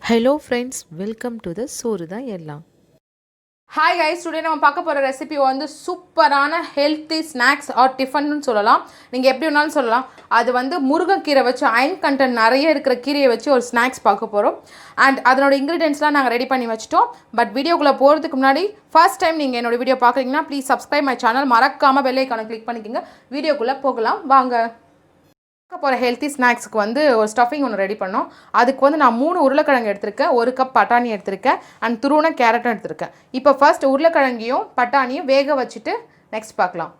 Hello friends, welcome to the சோறு தான் எல்லாம். ஹாய் கைஸ், டுடே நம்ம பார்க்க போகிற ரெசிபி வந்து சூப்பரான ஹெல்த்தி ஸ்நாக்ஸ் ஆர் டிஃபன்னு சொல்லலாம். நீங்கள் எப்படி வேணாலும் சொல்லலாம். அது வந்து முருங்கைக்கீரை வச்சு அயன் கண்டென்ட் நிறைய இருக்கிற கீரையை வச்சு ஒரு ஸ்நாக்ஸ் பார்க்க போகிறோம். அண்ட் அதனோட இன்க்ரீடியன்ஸ்லாம் நாங்கள் ரெடி பண்ணி வச்சிட்டோம். பட் வீடியோக்குள்ளே போகிறதுக்கு முன்னாடி ஃபர்ஸ்ட் டைம் நீங்கள் என்னோட வீடியோ பார்க்குறீங்கன்னா ப்ளீஸ் சப்ஸ்கிரைப் மை சேனல், மறக்காமல் பெல் ஐக்கானை கிளிக் பண்ணிக்கோங்க. வீடியோக்குள்ளே போகலாம் வாங்க. போகிற ஹெல்த்தி ஸ்நாக்ஸுக்கு வந்து ஒரு ஸ்டஃபிங் ஒன்று ரெடி பண்ணோம். அதுக்கு வந்து நான் 3 உருளைக்கிழங்கு எடுத்திருக்கேன், 1 கப் பட்டாணி எடுத்திருக்கேன், அண்ட் துருவன கேரட்டும் எடுத்திருக்கேன். இப்போ ஃபர்ஸ்ட் உருளைக்கிழங்கையும் பட்டாணியும் வேக வச்சுட்டு நெக்ஸ்ட் பார்க்கலாம்.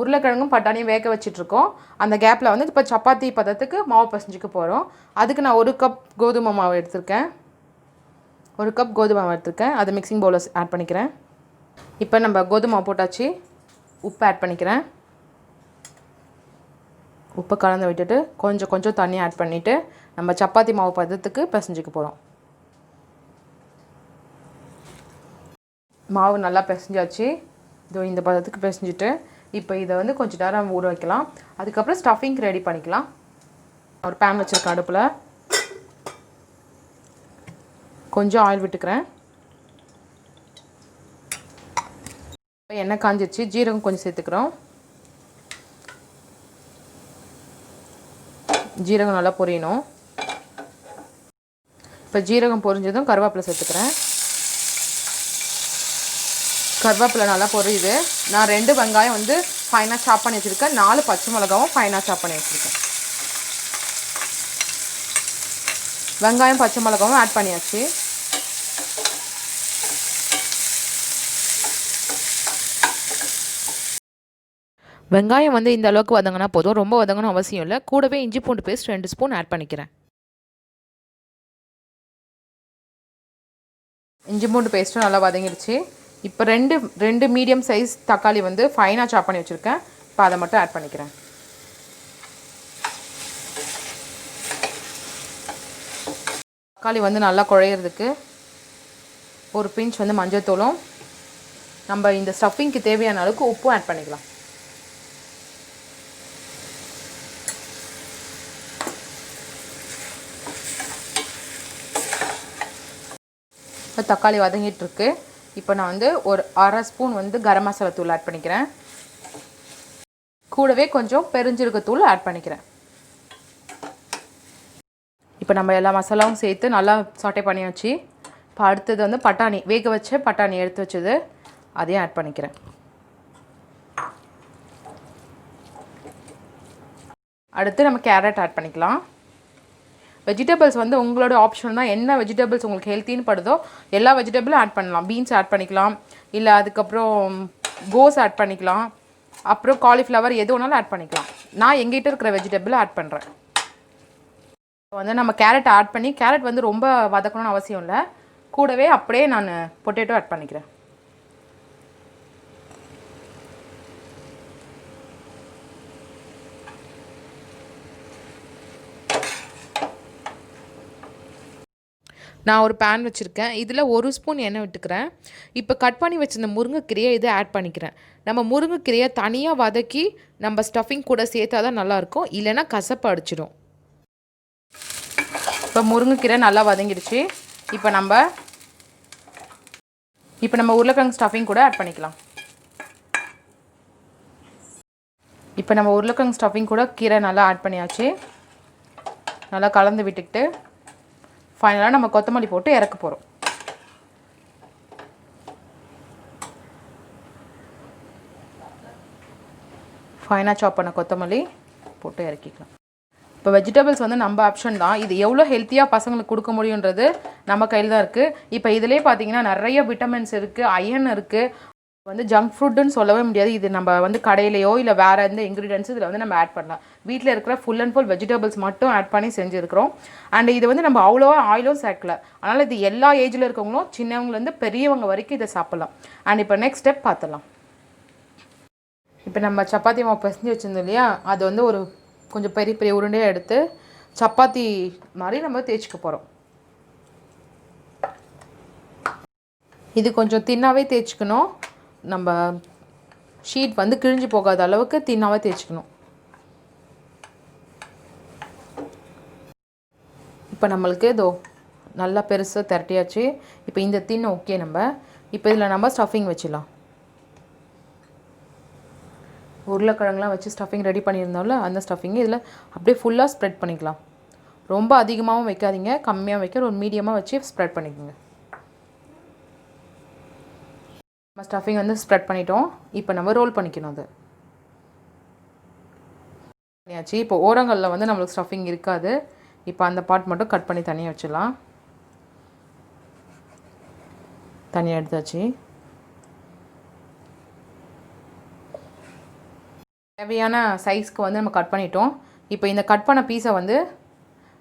உருளைக்கிழங்கும் பட்டாணியும் வேக வச்சுட்ருக்கோம். அந்த கேப்பில் வந்து இப்போ சப்பாத்தி பதத்துக்கு மாவு பசஞ்சுக்க போகிறோம். அதுக்கு நான் 1 கப் கோதுமை மாவு எடுத்திருக்கேன். 1 கப் கோதுமை மாவு எடுத்திருக்கேன். அதை மிக்சிங் பவுலில் ஆட் பண்ணிக்கிறேன். இப்போ நம்ம கோதுமை மாவு போட்டாச்சு. உப்பு ஆட் பண்ணிக்கிறேன். உப்பு கலந்து விட்டுட்டு கொஞ்சம் தண்ணி ஆட் பண்ணிவிட்டு நம்ம சப்பாத்தி மாவு பதத்துக்கு பிசைஞ்சிக்க போகிறோம். மாவு நல்லா பிசைஞ்சாச்சு. இதோ இந்த பதத்துக்கு பிசைஞ்சிட்டு இப்போ இதை வந்து கொஞ்சம் நேரம் ஊற வைக்கலாம். அதுக்கப்புறம் ஸ்டஃபிங் ரெடி பண்ணிக்கலாம். ஒரு பேன் வச்சுருக்கேன். அடுப்பில் கொஞ்சம் ஆயில் விட்டுக்கிறேன். இப்போ எண்ணெய் காஞ்சிருச்சு. ஜீரகம் கொஞ்சம் சேர்த்துக்கிறோம். ஜீரகம் நல்லா பொரியணும். இப்போ ஜீரகம் பொரிஞ்சதும் கருவேப்பிலை சேர்த்துக்கிறேன். கருவேப்பிலை நல்லா பொரியுது. நான் 2 வெங்காயம் வந்து ஃபைனாக சாப் பண்ணி வச்சுருக்கேன். 4 பச்சை மிளகாவும் ஃபைனாக சாப் பண்ணி வச்சுருக்கேன். வெங்காயம் பச்சை மிளகாவும் ஆட் பண்ணியாச்சு. வெங்காயம் வந்து இந்த அளவுக்கு வதங்கினா போதும், ரொம்ப வதங்கணும் அவசியம் இல்லை. கூடவே இஞ்சி பூண்டு பேஸ்ட் 2 ஸ்பூன் ஆட் பண்ணிக்கிறேன். இஞ்சி பூண்டு பேஸ்ட்டும் நல்லா வதங்கிடுச்சு. இப்போ ரெண்டு மீடியம் சைஸ் தக்காளி வந்து ஃபைனாக சாப் பண்ணி வச்சுருக்கேன். இப்போ அதை மட்டும் ஆட் பண்ணிக்கிறேன். தக்காளி வந்து நல்லா குழையிறதுக்கு ஒரு பிஞ்ச் வந்து மஞ்சள் தூளும் நம்ம இந்த ஸ்டஃபிங்க்கு தேவையான அளவுக்கு உப்பும் ஆட் பண்ணிக்கலாம். இப்போ தக்காளி வதங்கிட்டுருக்கு. இப்போ நான் வந்து ஒரு 1/2 ஸ்பூன் வந்து கரமசாலா தூள் ஆட் பண்ணிக்கிறேன். கூடவே கொஞ்சம் பெருஞ்சீரகத்தூள் ஆட் பண்ணிக்கிறேன். இப்போ நம்ம எல்லா மசாலாவும் சேர்த்து நல்லா சாட்டே பண்ணியாச்சு. இப்போ அடுத்தது வந்து பட்டாணி, வேக வச்ச பட்டாணி எடுத்து வச்சது, அதையும் ஆட் பண்ணிக்கிறேன். அடுத்து நம்ம கேரட் ஆட் பண்ணிக்கலாம். வெஜிடபிள்ஸ் வந்து உங்களோட ஆப்ஷன் தான். என்ன வெஜிடபிள்ஸ் உங்களுக்கு ஹெல்த்தின்னு படுதோ எல்லா வெஜிடபிளும் ஆட் பண்ணலாம். பீன்ஸ் ஆட் பண்ணிக்கலாம், இல்லை அதுக்கப்புறம் கோஸ் ஆட் பண்ணிக்கலாம், அப்புறம் காலிஃப்ளவர் எது வேணாலும் ஆட் பண்ணிக்கலாம். நான் எங்கிட்ட இருக்கிற வெஜிடபிள் ஆட் பண்ணுறேன். வந்து நம்ம கேரட் ஆட் பண்ணி, கேரட் வந்து ரொம்ப வதக்கணும்னு அவசியம் இல்லை. கூடவே அப்படியே நான் பொட்டேட்டோ ஆட் பண்ணிக்கிறேன். நான் ஒரு பேன் வச்சுருக்கேன். இதில் 1 ஸ்பூன் எண்ணெய் விட்டுக்கிறேன். இப்போ கட் பண்ணி வச்சுருந்த முருங்கைக்கீரையை இதை ஆட் பண்ணிக்கிறேன். நம்ம முருங்கைக்கீரையை தனியாக வதக்கி நம்ம ஸ்டஃபிங் கூட சேர்த்தா தான் நல்லாயிருக்கும், இல்லைன்னா கசப்பு அடிச்சிடும். இப்போ முருங்கைக்கீரை நல்லா வதங்கிடுச்சு. இப்போ நம்ம உருளைக்கிழங்கு ஸ்டஃபிங் கூட ஆட் பண்ணிக்கலாம். இப்போ நம்ம உருளைக்கிழங்கு ஸ்டஃபிங் கூட கீரை நல்லா ஆட் பண்ணியாச்சு. நல்லா கலந்து விட்டுக்கிட்டு ஃபைனலாக நம்ம கொத்தமல்லி போட்டு இறக்க போகிறோம். ஃபைனாக சாப் பண்ண கொத்தமல்லி போட்டு இறக்கிக்கலாம். இப்போ வெஜிடபிள்ஸ் வந்து நம்ம ஆப்ஷன் தான். இது எவ்வளோ ஹெல்த்தியாக பசங்களுக்கு கொடுக்க முடியுன்றது நம்ம கையில் தான் இருக்குது. இப்போ இதிலே பார்த்தீங்கன்னா நிறைய விட்டமின்ஸ் இருக்குது, அயன் இருக்குது. வந்து ஜங்க் ஃபுட்டுன்னு சொல்லவே முடியாது. இது நம்ம வந்து கடையிலையோ இல்லை வேறு எந்த இன்க்ரீடியன்ஸும் இதில் வந்து நம்ம ஆட் பண்ணலாம். வீட்டில் இருக்கிற ஃபுல் அண்ட் ஃபுல் வெஜிடபிள்ஸ் மட்டும் ஆட் பண்ணி செஞ்சுருக்கிறோம். அண்ட் இது வந்து நம்ம அவ்வளோவா ஆயிலும் சேர்க்கல. அதனால் இது எல்லா ஏஜில் இருக்கவங்களும், சின்னவங்கலேருந்து பெரியவங்க வரைக்கும் இதை சாப்பிட்லாம். அண்ட் இப்போ நெக்ஸ்ட் ஸ்டெப் பார்த்துடலாம். இப்போ நம்ம சப்பாத்தி மாவு பிசைஞ்சு வச்சுருந்தோம் இல்லையா, அது வந்து ஒரு கொஞ்சம் பெரிய பெரிய உருண்டையாக எடுத்து சப்பாத்தி மாதிரி நம்ம தேய்ச்சிக்க போகிறோம். இது கொஞ்சம் தின்னாகவே தேய்ச்சிக்கணும். நம்ம ஷீட் வந்து கிழிஞ்சு போகாத அளவுக்கு தின்னாகவே தேய்ச்சிக்கணும். இப்போ நம்மளுக்கு இதோ நல்லா பெருசாக திரட்டியாச்சு. இப்போ இந்த தின் ஓகே. இப்போ இதில் நம்ம ஸ்டஃபிங் வச்சிடலாம். உருளைக்கிழங்குலாம் வச்சு ஸ்டஃபிங் ரெடி பண்ணியிருந்தோம்ல, அந்த ஸ்டஃபிங்கு இதில் அப்படியே ஃபுல்லாக ஸ்ப்ரெட் பண்ணிக்கலாம். ரொம்ப அதிகமாகவும் வைக்காதீங்க, கம்மியாக வைக்க ஒரு மீடியமாக வச்சு ஸ்ப்ரெட் பண்ணிக்கோங்க. நம்ம ஸ்டஃபிங் வந்து ஸ்ப்ரெட் பண்ணிட்டோம். இப்போ நம்ம ரோல் பண்ணிக்கணும். அது பண்ணியாச்சு. இப்போ ஓரங்களில் வந்து நம்மளுக்கு ஸ்டஃபிங் இருக்காது. இப்போ அந்த பார்ட் மட்டும் கட் பண்ணி தனியாக வச்சிடலாம். தனியாக எடுத்தாச்சு. தேவையான சைஸ்க்கு வந்து நம்ம கட் பண்ணிட்டோம். இப்போ இந்த கட் பண்ண பீஸை வந்து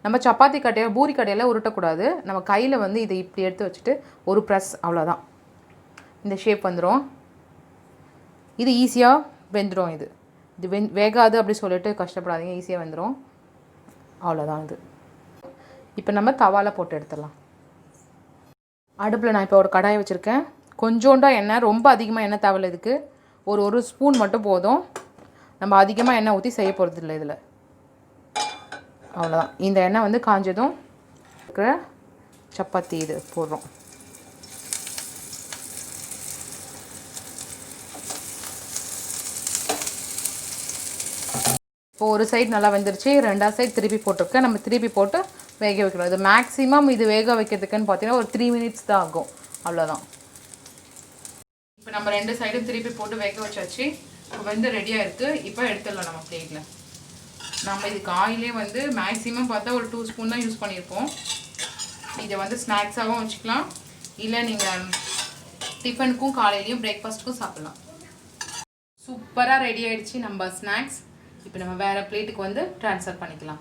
நம்ம சப்பாத்தி கட்டையில் பூரி கட்டையில் உருட்டக்கூடாது. நம்ம கையில் வந்து இதை இப்படி எடுத்து வச்சுட்டு ஒரு ப்ரெஸ், அவ்வளோதான். இந்த ஷேப் வந்துடும். இது ஈஸியாக வெந்துடும். இது வேகாது அப்படி சொல்லிட்டு கஷ்டப்படாதீங்க, ஈஸியாக வெந்துடும். அவ்வளோதான் இது. இப்போ நம்ம தவாவில் போட்டு எடுத்துடலாம். அடுப்பில் நான் இப்போ ஒரு கடாயை வச்சுருக்கேன். கொஞ்சோண்டா எண்ணெய், ரொம்ப அதிகமாக எண்ணெய் தேவையில்ல. இதுக்கு ஒரு ஸ்பூன் மட்டும் போதும். நம்ம அதிகமாக எண்ணெய் ஊற்றி செய்ய போகிறது இல்லை இதில். அவ்வளோதான். இந்த எண்ணெய் வந்து காஞ்சதும் இருக்கிற சப்பாத்தி இது போடுறோம். இப்போ ஒரு சைடு நல்லா வெந்துருச்சு, ரெண்டாவது சைடு திருப்பி போட்டிருக்கேன். நம்ம திருப்பி போட்டு வேக வைக்கணும். இது மேக்ஸிமம் இது வேக வைக்கிறதுக்குன்னு பார்த்தீங்கன்னா ஒரு 3 மினிட்ஸ் தான் ஆகும். அவ்வளோதான். இப்போ நம்ம 2 சைடும் திருப்பி போட்டு வேக வச்சாச்சு. இப்போ வந்து ரெடியாக இருக்குது. இப்போ எடுத்துடலாம் நம்ம பிளேட்டில். நம்ம இதுக்கு ஆயிலே வந்து மேக்ஸிமம் பார்த்தா ஒரு 2 ஸ்பூன் தான் யூஸ் பண்ணியிருப்போம். இதை வந்து ஸ்நாக்ஸாகவும் வச்சுக்கலாம், இல்லை நீங்கள் டிஃபனுக்கும் காலையிலையும் பிரேக்ஃபாஸ்ட்டுக்கும் சாப்பிட்லாம். சூப்பராக ரெடி ஆகிடுச்சு நம்ம ஸ்நாக்ஸ். இப்போ நம்ம வேறு பிளேட்டுக்கு வந்து ட்ரான்ஸ்ஃபர் பண்ணிக்கலாம்.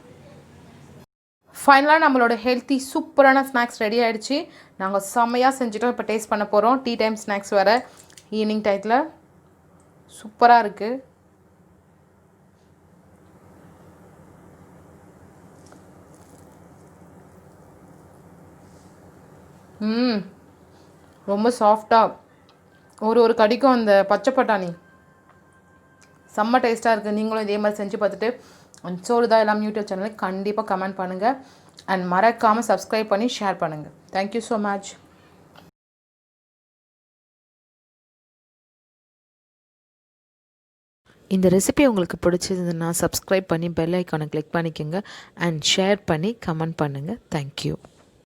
ஃபைனலாக நம்மளோட ஹெல்த்தி சூப்பரான ஸ்நாக்ஸ் ரெடி ஆகிடுச்சு. நாங்கள் செம்மையாக செஞ்சுட்டோம். இப்போ டேஸ்ட் பண்ண போகிறோம். டீ டைம் ஸ்நாக்ஸ் வேறு, ஈவினிங் டயத்தில் சூப்பராக இருக்குது. ரொம்ப சாஃப்டாக ஒரு கடிக்கும் அந்த பச்சை பட்டாணி செம்ம டேஸ்ட்டாக இருக்குது. நீங்களும் இதே மாதிரி செஞ்சு பார்த்துட்டு சோறுதா எல்லாம் யூடியூப் சேனலுக்கு கண்டிப்பாக கமெண்ட் பண்ணுங்கள். அண்ட் மறக்காமல் சப்ஸ்கிரைப் பண்ணி ஷேர் பண்ணுங்கள். Thank you so much. இந்த ரெசிபி உங்களுக்கு பிடிச்சதுன்னா சப்ஸ்கிரைப் பண்ணி பெல் ஐக்கானை கிளிக் பண்ணிக்கோங்க. அண்ட் ஷேர் பண்ணி கமெண்ட் பண்ணுங்கள். தேங்க்யூ.